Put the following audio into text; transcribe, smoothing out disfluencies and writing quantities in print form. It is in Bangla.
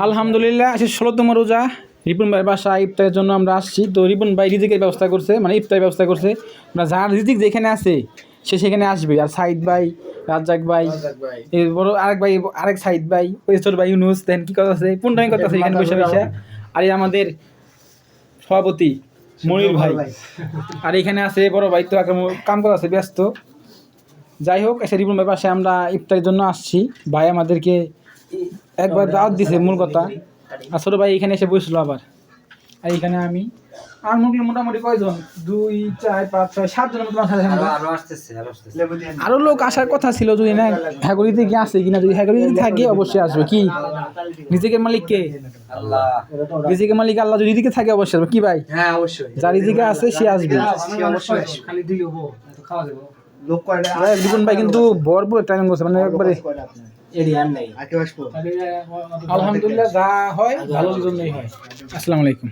আলহামদুলিল্লাহ, আজকে 16তম রোজা। রিপন ভাইয়ের বাসায় ইফতারের জন্য আমরা আসছি। তো রিপন ভাই রিজিকের ব্যবস্থা করছে, মানে ইফতারের ব্যবস্থা করছে। আমরা যার রিজিক যেখানে আছে সে সেখানে আসবে। আর সাইদ ভাই, রাজ্জাক ভাই, এই বড় আরেক ভাই, আরেক সাইদ ভাই, ওই ছোট ভাই ইউনুস, দেন কি কথা আছে, পুনটাই কথা আছে এখানে বসে বসে। আর এই আমাদের সভাপতি মনির ভাই, আর এখানে আছে বড় ভাই, তো কাম করা আছে, ব্যস্ত। যাই হোক, এসে রিপন ভাইয়ের পাশে আমরা ইফতারের জন্য আসছি। ভাই আমাদেরকে একবার দাওয়াত দিছে, মূল কথা। আর ছোটো ভাই এখানে এসে বসছিল আবার। আর এখানে আমি আর মোটামুটি কয়জন, 2, 4, 5, 6, 7 জনের মতো আরো লোক আসার কথা ছিল। যদি না হ্যাগরিতে কি আসে কিনা, যদি হ্যাগরিতে থাকে অবশ্যই আসবে। কি রিজিকের মালিক কে? আল্লাহ। রিজিকের মালিক আল্লাহ, যদি রিজিকে থাকে অবশ্যই আসবে। কি ভাই? হ্যাঁ অবশ্যই, যার রিজিকে আছে সে আসবে। খালি দিলে হবো, তো খাওয়া যাবে। লোক কয়টা? রিপন ভাই কিন্তু ভরপুর টাইম করছে, মানে একবারে আলহামদুলিল্লাহ, যা হয় ভালোর জন্যই হয়। আসসালামু আলাইকুম।